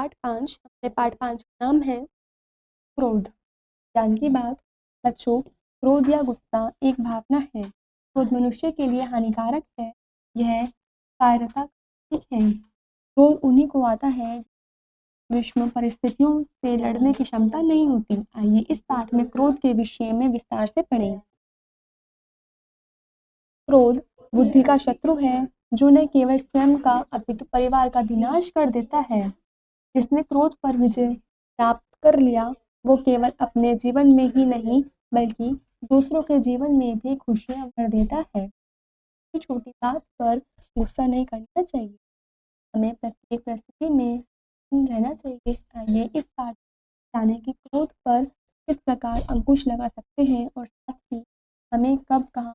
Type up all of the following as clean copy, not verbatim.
पाठ 5 का नाम है क्रोध। ज्ञान की बात। बच्चों, क्रोध या गुस्सा एक भावना है। क्रोध मनुष्य के लिए हानिकारक है। यह कायरता है। क्रोध उन्हीं को आता है विषम परिस्थितियों से लड़ने की क्षमता नहीं होती। आइए इस पाठ में क्रोध के विषय में विस्तार से पढ़ें। क्रोध बुद्धि का शत्रु है, जो न केवल स्वयं का अपितु परिवार का विनाश कर देता है। जिसने क्रोध पर विजय प्राप्त कर लिया, वो केवल अपने जीवन में ही नहीं बल्कि दूसरों के जीवन में भी खुशियां भर देता है। छोटी बात पर गुस्सा नहीं करना चाहिए। हमें प्रत्येक परिस्थिति में रहना चाहिए। आइए इस पाठ जाने की क्रोध पर किस प्रकार अंकुश लगा सकते हैं और साथ ही हमें कब कहाँ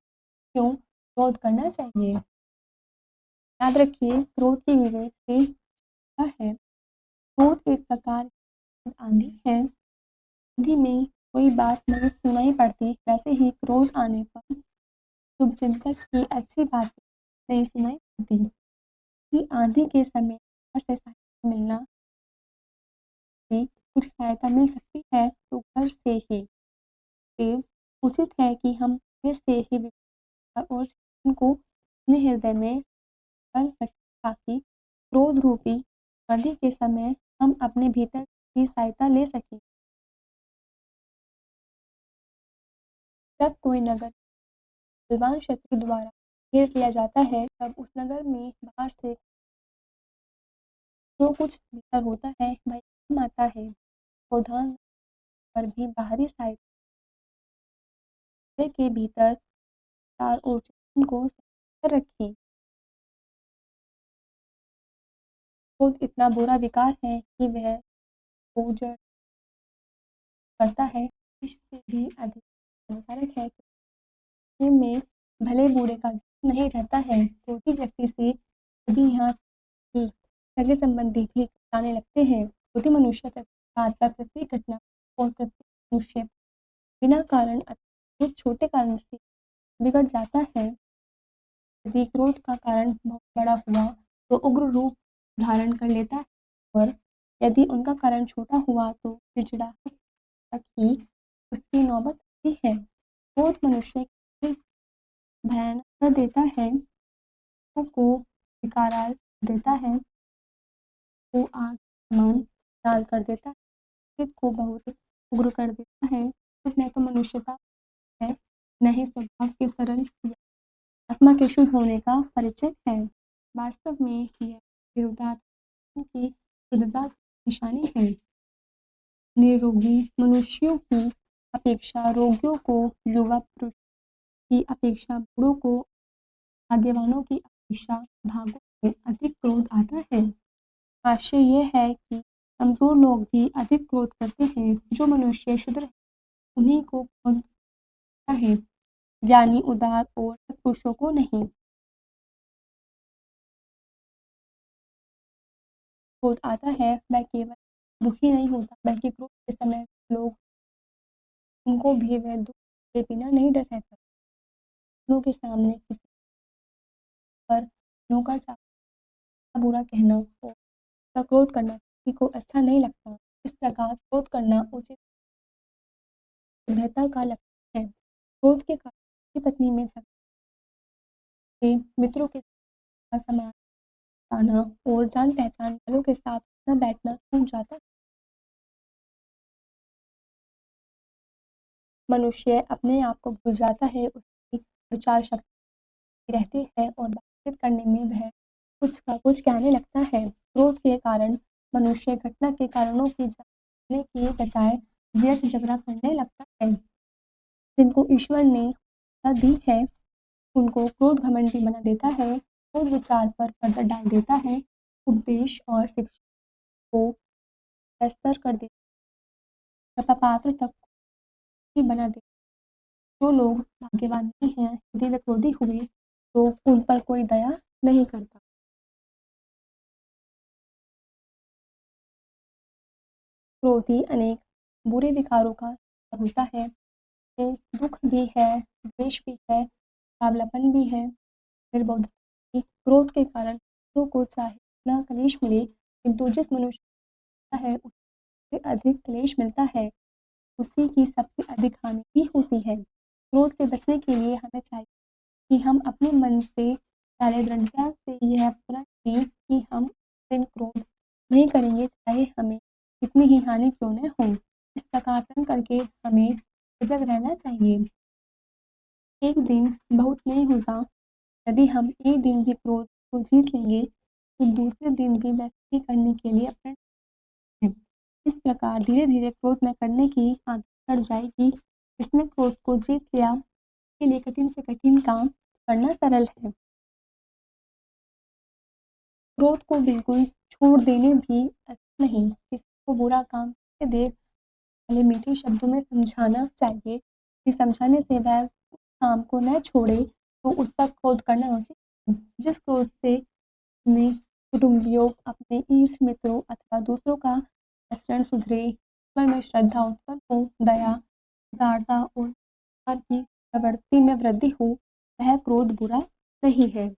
क्यों क्रोध करना चाहिए। याद रखिए, क्रोध की विवेक से है। क्रोध एक प्रकार की आंधी है। आंधी में कोई बात नहीं सुनाई पड़ती, वैसे ही क्रोध आने पर शुभचिंतक की अच्छी बात नहीं सुनाई पड़ती। आंधी के समय से सहायता मिलना से कुछ सहायता मिल सकती है तो घर से ही उचित है कि हम से ही विचार और चिंतन को अपने हृदय में कर रखें, ताकि क्रोध रूपी आंधी के समय हम अपने भीतर की सहायता ले सकें। जब कोई नगर बलवान शत्रु द्वारा घेर लिया जाता है, तब उस नगर में बाहर से जो कुछ भीतर होता है वह काम आता है। क्रोधान पर भी बाहरी सहायता के भीतर विचार और चिंतन को कर रखें। क्रोध इतना बुरा विकार है कि वह उजड़ करता है, इससे भी अधिक हानिकारक है। में भले बूढ़े का नहीं रहता है। क्रोधी व्यक्ति से कभी यहाँ की सगे संबंधी भी जाने लगते हैं। क्रोधी मनुष्य प्रत्येक घटना और प्रत्येक मनुष्य बिना कारण बहुत छोटे कारण से बिगड़ जाता है। यदि क्रोध का कारण बहुत बड़ा हुआ तो उग्र रूप धारण कर लेता है, और यदि उनका कारण छोटा हुआ तो चिड़चिड़ाहट तक ही उसकी नौबत आती है। क्रोध मनुष्य को भयानक कर देता है, को विकाराल देता है, को आग समान लाल कर देता है, चित्त को बहुत उग्र कर देता है। न तो मनुष्यता है, न ही स्वभाव के सरल आत्मा के शुद्ध होने का परिचय है। वास्तव में यह विरोधात्मा की शुद्धता की निशानी है। निरोगी मनुष्यों की अपेक्षा रोगियों को, युवा पुरुष की अपेक्षा बूढ़ों को, भाग्यवानों की अपेक्षा भागों को अधिक क्रोध आता है। आशय यह है कि कमजोर लोग भी अधिक क्रोध करते हैं। जो मनुष्य शुद्र है उन्हीं को क्रोध आता है, ज्ञानी उदार और सत्पुरुषों को नहीं। क्रोध आता है वह केवल दुखी नहीं होता, बल्कि क्रोध के समय लोग उनको भी वह दुख के बिना नहीं डर रहता। लोगों के सामने किसी पर नौकर चाकर बुरा कहना और क्रोध करना किसी को अच्छा नहीं लगता। इस प्रकार क्रोध करना उचित सभ्यता का लक्षण है। क्रोध के कारण पत्नी में झगड़े, मित्रों के साथ समान आना और जान पहचान वालों के साथ उठना बैठना छूट जाता है। मनुष्य अपने आप को भूल जाता है, उसकी विचार शक्ति रहती है और बातचीत करने में वह कुछ का कुछ कहने लगता है। क्रोध के कारण मनुष्य घटना के कारणों की जानने की बजाय व्यर्थ झगड़ा करने लगता है। जिनको ईश्वर ने दी है उनको क्रोध घमंडी बना देता है। क्रोध विचार पर पर्दा डाल देता है, उपदेश और शिक्षा को बेस्तर कर देता, पात्र तक ही बना देता। जो लोग भाग्यवान नहीं हैं, यदि वे क्रोधी हुए तो उन पर कोई दया नहीं करता। क्रोधी अनेक बुरे विकारों का होता है। दुख भी है, द्वेष भी है, पागलपन भी है, निर्बोध। क्रोध के कारण दूसरों को चाहे इतना कलेश मिले, किंतु जिस मनुष्य है उससे अधिक क्लेश मिलता है, उसी की सबसे अधिक हानि भी होती है। क्रोध से बचने के लिए हमें चाहिए कि हम अपने मन से पहले दृढ़ता से यह प्रण लें कि हम इस दिन क्रोध नहीं करेंगे, चाहे हमें कितनी ही हानि क्यों न हो। इस प्रकार प्रण करके हमें सजग रहना चाहिए। एक दिन बहुत नहीं होता, यदि हम एक दिन भी क्रोध को जीत लेंगे, तो दूसरे दिन भी वैसे ही करने के लिए प्रण करें। इस प्रकार धीरे-धीरे क्रोध न करने की आदत पड़ जाएगी। जिसने क्रोध को जीत लिया, उसके लिए कठिन से कठिन काम करना सरल है। क्रोध को बिल्कुल छोड़ देने भी अच्छा नहीं। किसी को बुरा काम करते देख पहले मीठे शब्दों में समझाना चाहिए कि समझाने से वह उस काम को न छोड़े, तो उस पर क्रोध करना उचित नहीं। जिस क्रोध से अपने कुटुंबियों, अपने इष्ट मित्रों अथवा दूसरों का आचरण सुधरे, ईश्वर में श्रद्धा उत्पन्न हो, दया, उदारता और की प्रवृत्ति में वृद्धि हो, वह क्रोध बुरा नहीं है।